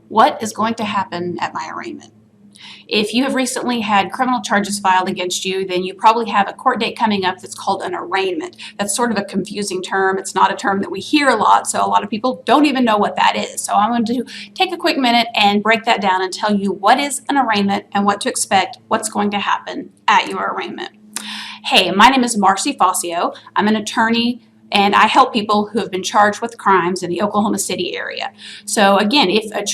what is going to happen at my arraignment. If you have recently had criminal charges filed against you, then you probably have a court date coming up that's called an arraignment. That's sort of a confusing term. It's not a term that we hear a lot, so a lot of people don't even know what that is. So I'm going to take a quick minute and break that down and tell you what is an arraignment and what to expect, what's going to happen at your arraignment. Hey, my name is Marcy Fosio. I'm an attorney and I help people who have been charged with crimes in the Oklahoma City area. So again, if a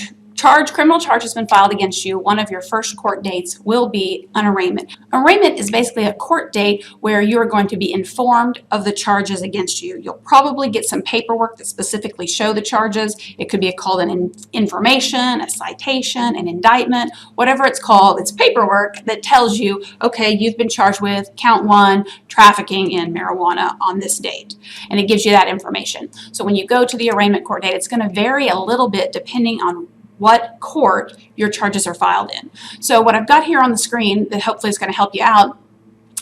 criminal charge has been filed against you, one of your first court dates will be an arraignment. Arraignment is basically a court date where you are going to be informed of the charges against you. You'll probably get some paperwork that specifically show the charges. It could be called an information, a citation, an indictment, whatever it's called. It's paperwork that tells you, okay, you've been charged with count 1, trafficking in marijuana on this date. And it gives you that information. So when you go to the arraignment court date, it's going to vary a little bit depending on what court your charges are filed in. So what I've got here on the screen that hopefully is going to help you out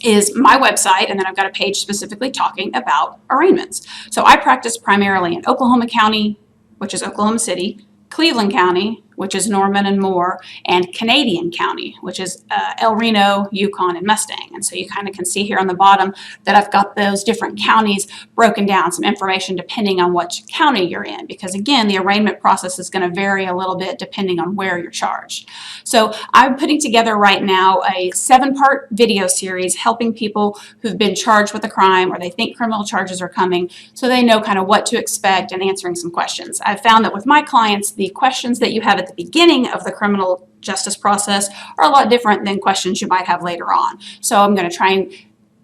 is my website, and then I've got a page specifically talking about arraignments. So I practice primarily in Oklahoma County, which is Oklahoma City, Cleveland County, which is Norman and Moore, and Canadian County, which is El Reno, Yukon, and Mustang. And so you kind of can see here on the bottom that I've got those different counties broken down, some information depending on which county you're in, because again, the arraignment process is going to vary a little bit depending on where you're charged. So I'm putting together right now a 7-part video series helping people who've been charged with a crime or they think criminal charges are coming so they know kind of what to expect and answering some questions. I've found that with my clients, the questions that you have at the beginning of the criminal justice process are a lot different than questions you might have later on. So I'm going to try and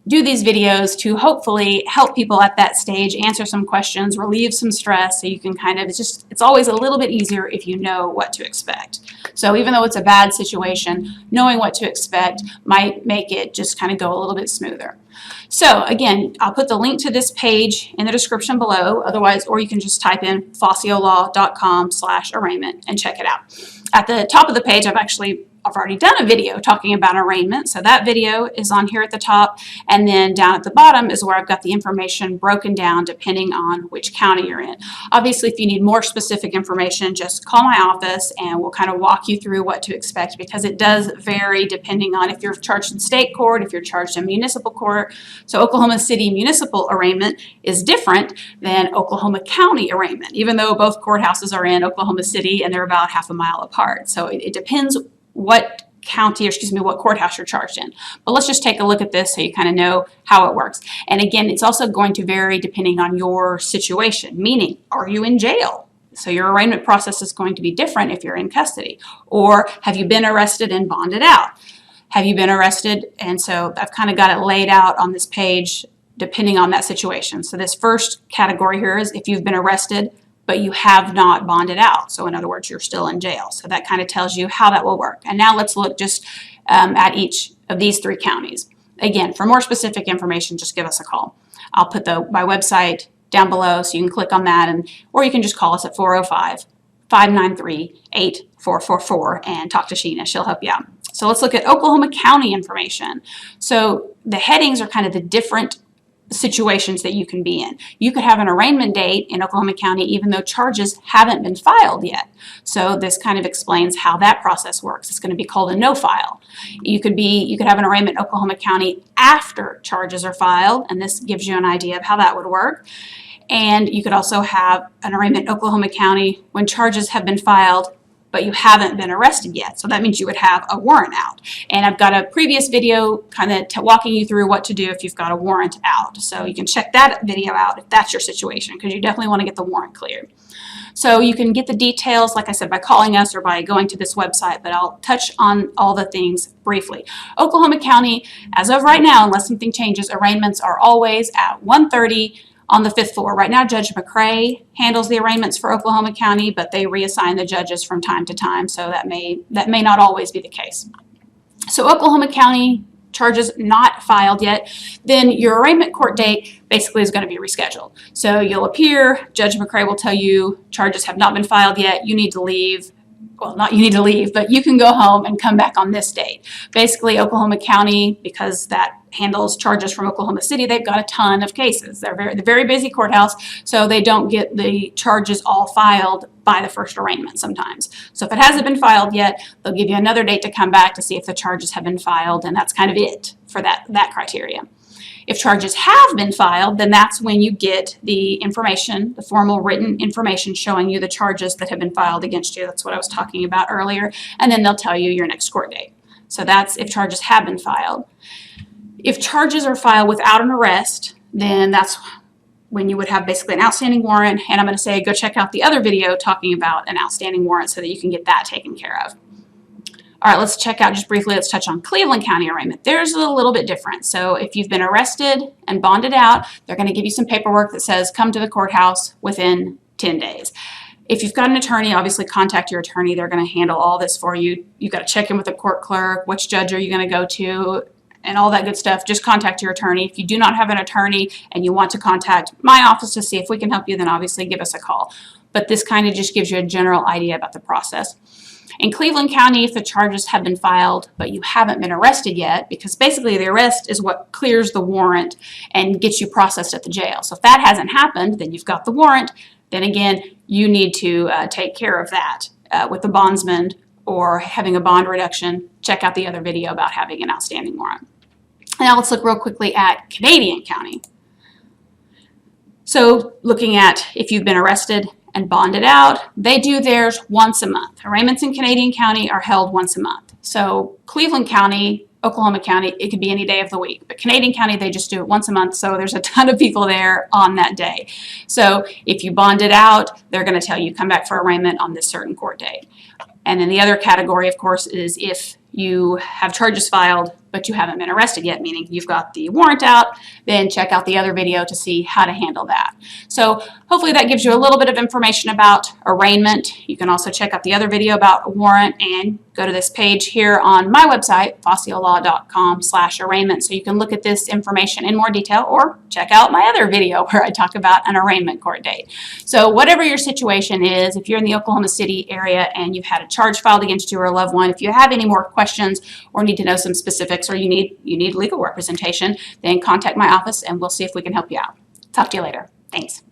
do these videos to hopefully help people at that stage answer some questions, relieve some stress, so you can kind of, it's always a little bit easier if you know what to expect. So even though it's a bad situation, knowing what to expect might make it just kind of go a little bit smoother. So again, I'll put the link to this page in the description below, otherwise, or you can just type in fosiolaw.com/arraignment and check it out. At the top of the page, I've already done a video talking about arraignment, so that video is on here at the top, and then down at the bottom is where I've got the information broken down depending on which county you're in. Obviously, if you need more specific information, just call my office and we'll kind of walk you through what to expect, because it does vary depending on if you're charged in state court, if you're charged in municipal court. So Oklahoma City municipal arraignment is different than Oklahoma County arraignment, even though both courthouses are in Oklahoma City and they're about half a mile apart. So it depends what county, or excuse me, what courthouse you're charged in. But let's just take a look at this so you kind of know how it works. And again, it's also going to vary depending on your situation, meaning, are you in jail? So your arraignment process is going to be different if you're in custody. Or have you been arrested and bonded out? Have you been arrested? And so I've kind of got it laid out on this page depending on that situation. So this first category here is if you've been arrested but you have not bonded out. So in other words, you're still in jail. So that kind of tells you how that will work. And now let's look just at each of these 3 counties. Again, for more specific information, just give us a call. I'll put my website down below so you can click on that, or you can just call us at 405-593-8444 and talk to Sheena. She'll help you out. So let's look at Oklahoma County information. So the headings are kind of the different situations that you can be in. You could have an arraignment date in Oklahoma County even though charges haven't been filed yet. So this kind of explains how that process works. It's going to be called a no file. You could have an arraignment in Oklahoma County after charges are filed, and this gives you an idea of how that would work. And you could also have an arraignment in Oklahoma County when charges have been filed but you haven't been arrested yet. So that means you would have a warrant out. And I've got a previous video kind of walking you through what to do if you've got a warrant out. So you can check that video out if that's your situation, because you definitely want to get the warrant cleared. So you can get the details, like I said, by calling us or by going to this website, but I'll touch on all the things briefly. Oklahoma County, as of right now, unless something changes, arraignments are always at 1:30 on the 5th floor. Right now, Judge McCrae handles the arraignments for Oklahoma County, but they reassign the judges from time to time, so that may not always be the case. So Oklahoma County, charges not filed yet, then your arraignment court date basically is going to be rescheduled. So you'll appear, Judge McCrae will tell you charges have not been filed yet, you need to leave. Well, not you need to leave, but you can go home and come back on this date. Basically, Oklahoma County, because that handles charges from Oklahoma City, they've got a ton of cases. They're very busy courthouse, so they don't get the charges all filed by the first arraignment sometimes. So if it hasn't been filed yet, they'll give you another date to come back to see if the charges have been filed, and that's kind of it for that criteria. If charges have been filed, then that's when you get the information, the formal written information showing you the charges that have been filed against you. That's what I was talking about earlier. And then they'll tell you your next court date. So that's if charges have been filed. If charges are filed without an arrest, then that's when you would have basically an outstanding warrant. And I'm going to say go check out the other video talking about an outstanding warrant so that you can get that taken care of. All right, let's check out just briefly, let's touch on Cleveland County arraignment. There's a little bit different. So if you've been arrested and bonded out, they're going to give you some paperwork that says come to the courthouse within 10 days. If you've got an attorney, obviously contact your attorney. They're going to handle all this for you. You've got to check in with the court clerk. Which judge are you going to go to? And all that good stuff. Just contact your attorney. If you do not have an attorney and you want to contact my office to see if we can help you, then obviously give us a call. But this kind of just gives you a general idea about the process. In Cleveland County, if the charges have been filed, but you haven't been arrested yet, because basically the arrest is what clears the warrant and gets you processed at the jail. So if that hasn't happened, then you've got the warrant. Then again, you need to take care of that with the bondsman or having a bond reduction. Check out the other video about having an outstanding warrant. Now let's look real quickly at Canadian County. So looking at if you've been arrested and bonded out, they do theirs once a month. Arraignments in Canadian County are held once a month. So Cleveland County, Oklahoma County, it could be any day of the week. But Canadian County, they just do it once a month, so there's a ton of people there on that day. So if you bonded out, they're going to tell you come back for arraignment on this certain court date. And then the other category, of course, is if you have charges filed, but you haven't been arrested yet, meaning you've got the warrant out, then check out the other video to see how to handle that. So hopefully that gives you a little bit of information about arraignment. You can also check out the other video about a warrant and go to this page here on my website, fossilelaw.com/arraignment, so you can look at this information in more detail, or check out my other video where I talk about an arraignment court date. So whatever your situation is, if you're in the Oklahoma City area and you've had a charge filed against you or a loved one, if you have any more questions or need to know some specifics or you need legal representation, then contact my office and we'll see if we can help you out. Talk to you later. Thanks.